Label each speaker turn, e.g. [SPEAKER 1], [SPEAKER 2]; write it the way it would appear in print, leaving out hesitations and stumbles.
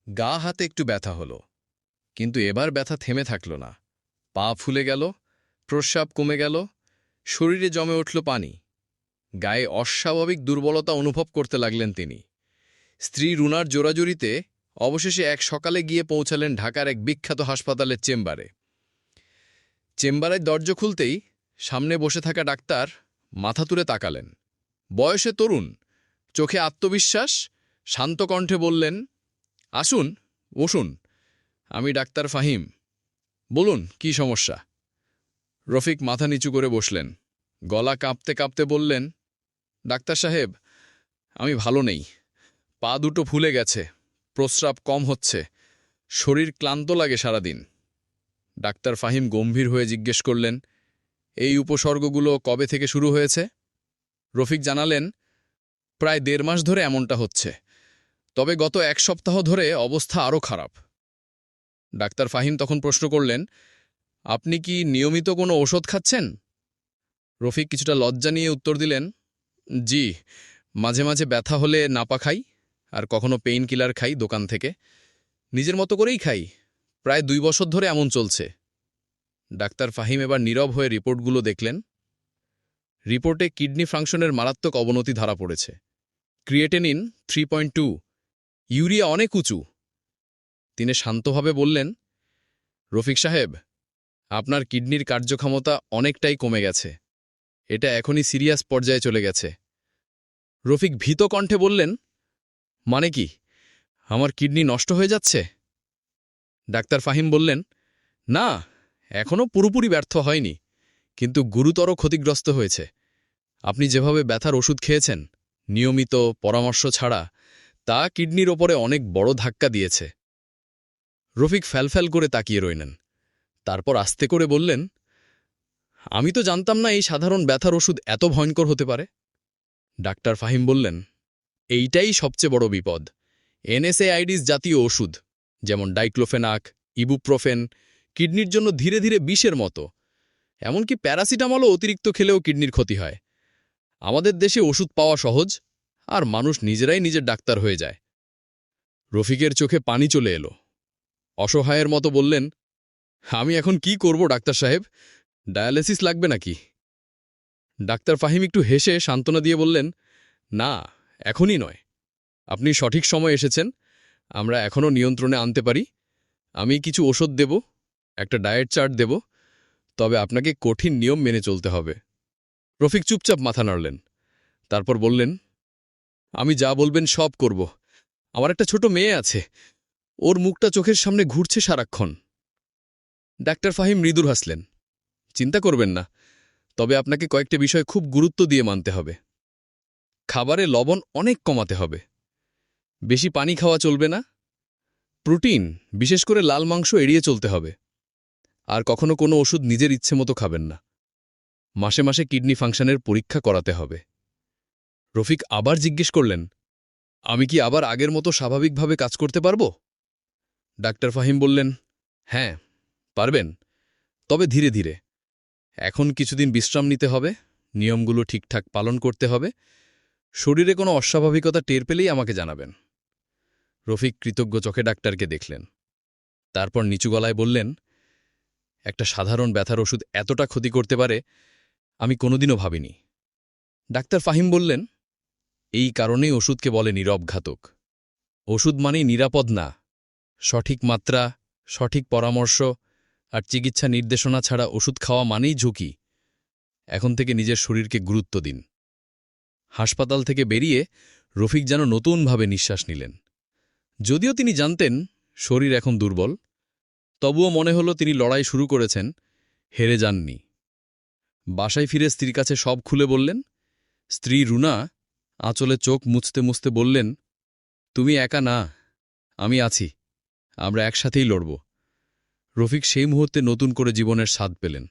[SPEAKER 1] গা হাতে একটু ব্যথা হলো, কিন্তু এবার ব্যথা থেমে থাকল না। পা ফুলে গেল, প্রস্রাব কমে গেল, শরীরে জমে উঠল পানি। গায়ে অস্বাভাবিক দুর্বলতা অনুভব করতে লাগলেন তিনি। স্ত্রী রুনার জোরাজুরিতে অবশেষে এক সকালে গিয়ে পৌঁছালেন ঢাকার এক বিখ্যাত হাসপাতালের চেম্বারে। চেম্বারের দরজা খুলতেই সামনে বসে থাকা ডাক্তার মাথা তুলে তাকালেন। বয়সে তরুণ, চোখে আত্মবিশ্বাস, শান্ত কণ্ঠে বললেন, আসুন, বসুন, আমি ডাক্তার ফাহিম। বলুন, কি সমস্যা? রফিক মাথা নিচু করে বসলেন। গলা কাঁপতে কাঁপতে বললেন, ডাক্তার সাহেব, আমি ভালো নেই। পা দুটো ফুলে গেছে, প্রস্রাব কম হচ্ছে, শরীর ক্লান্ত লাগে সারাদিন। ডাক্তার ফাহিম গম্ভীর হয়ে জিজ্ঞেস করলেন, এই উপসর্গগুলো কবে থেকে শুরু হয়েছে? রফিক জানালেন, প্রায় 1.5 মাস ধরে এমনটা হচ্ছে, তবে গত 1 সপ্তাহ ধরে অবস্থা আরও খারাপ। ডাক্তার ফাহিম তখন প্রশ্ন করলেন, আপনি কি নিয়মিত কোনো ওষুধ খাচ্ছেন? রফিক কিছুটা লজ্জা নিয়ে উত্তর দিলেন, জি, মাঝে মাঝে ব্যথা হলে নাপা খাই, আর কখনো পেইন কিলার খাই দোকান থেকে। নিজের মতো করেই খাই, প্রায় 2 বছর ধরে এমন চলছে। ডাক্তার ফাহিম এবার নীরব হয়ে রিপোর্টগুলো দেখলেন। রিপোর্টে কিডনি ফাংশনের মারাত্মক অবনতি ধরা পড়েছে। ক্রিয়েটিনিন 3.2, ইউরিয়া অনেক উঁচু। তিনি শান্তভাবে বললেন, রফিক সাহেব, আপনার কিডনির কার্যক্ষমতা অনেকটাই কমে গেছে। এটা এখনই সিরিয়াস পর্যায়ে চলে গেছে। রফিক ভীত কণ্ঠে বললেন, মানে কি, আমার কিডনি নষ্ট হয়ে যাচ্ছে? ডাক্তার ফাহিম বললেন, না, এখনও পুরোপুরি ব্যর্থ হয়নি, কিন্তু গুরুতর ক্ষতিগ্রস্ত হয়েছে। আপনি যেভাবে ব্যথার ওষুধ খেয়েছেন, নিয়মিত পরামর্শ ছাড়া, তা কিডনির ওপরে অনেক বড় ধাক্কা দিয়েছে। রফিক ফ্যালফ্যাল করে তাকিয়ে রইলেন। তারপর আস্তে করে বললেন, আমি তো জানতাম না এই সাধারণ ব্যথার ওষুধ এত ভয়ঙ্কর হতে পারে। ডাক্তার ফাহিম বললেন, এইটাই সবচেয়ে বড় বিপদ। এনএসএআইডিস জাতীয় ওষুধ, যেমন ডাইক্লোফেনাক, ইবুপ্রোফেন, কিডনির জন্য ধীরে ধীরে বিষের মতো। এমনকি প্যারাসিটামলও অতিরিক্ত খেলেও কিডনির ক্ষতি হয়। আমাদের দেশে ওষুধ পাওয়া সহজ, আর মানুষ নিজেরাই নিজের ডাক্তার হয়ে যায়। রফিকের চোখে পানি চলে এলো। অসহায়ের মতো বললেন, আমি এখন কি করব ডাক্তার সাহেব? ডায়ালিসিস লাগবে নাকি? ডাক্তার ফাহিম একটু হেসে সান্ত্বনা দিয়ে বললেন, না, এখনই নয়। আপনি সঠিক সময় এসেছেন, আমরা এখনও নিয়ন্ত্রণে আনতে পারি। আমি কিছু ওষুধ দেব, একটা ডায়েট চার্ট দেব, তবে আপনাকে কঠিন নিয়ম মেনে চলতে হবে। রফিক চুপচাপ মাথা নাড়লেন। তারপর বললেন, আমি যা বলবেন সব করব। আমার একটা ছোট মেয়ে আছে, ওর মুখটা চোখের সামনে ঘুরছে সারাক্ষণ। ডাক্তার ফাহিম মৃদুর হাসলেন, চিন্তা করবেন না, তবে আপনাকে কয়েকটা বিষয় খুব গুরুত্ব দিয়ে মানতে হবে। খাবারে লবণ অনেক কমাতে হবে, বেশি পানি খাওয়া চলবে না, প্রোটিন, বিশেষ করে লাল মাংস এড়িয়ে চলতে হবে, আর কখনো কোনো ওষুধ নিজের ইচ্ছে মতো খাবেন না। মাসে মাসে কিডনি ফাংশনের পরীক্ষা করাতে হবে। রফিক আবার জিজ্ঞেস করলেন, আমি কি আবার আগের মতো স্বাভাবিকভাবে কাজ করতে পারব? ডাক্তার ফাহিম বললেন, হ্যাঁ, পারবেন, তবে ধীরে ধীরে। এখন কিছুদিন বিশ্রাম নিতে হবে, নিয়মগুলো ঠিকঠাক পালন করতে হবে। শরীরে কোনো অস্বাভাবিকতা টের পেলেই আমাকে জানাবেন। রফিক কৃতজ্ঞ চোখে ডাক্তারকে দেখলেন। তারপর নিচু গলায় বললেন, একটা সাধারণ ব্যথার ওষুধ এতটা ক্ষতি করতে পারে আমি কোনোদিনও ভাবিনি। ডাক্তার ফাহিম বললেন, এই কারণেই ওষুধকে বলে নীরব ঘাতক। ওষুধ মানেই নিরাপদ না। সঠিক মাত্রা, সঠিক পরামর্শ আর চিকিৎসা নির্দেশনা ছাড়া ওষুধ খাওয়া মানেই ঝুঁকি। এখন থেকে নিজের শরীরকে গুরুত্ব দিন। হাসপাতাল থেকে বেরিয়ে রফিক যেন নতুনভাবে নিঃশ্বাস নিলেন। যদিও তিনি জানতেন শরীর এখন দুর্বল, তবুও মনে হল তিনি লড়াই শুরু করেছেন, হেরে যাননি। বাসায় ফিরে স্ত্রীর কাছে সব খুলে বললেন। স্ত্রী রুনা আঁচলে চোখ মুছতে মুছতে বললেন, তুমি একা না, আমি আছি, আমরা একসাথেই লড়ব। রফিক সেই মুহূর্তে নতুন করে জীবনের স্বাদ পেলেন।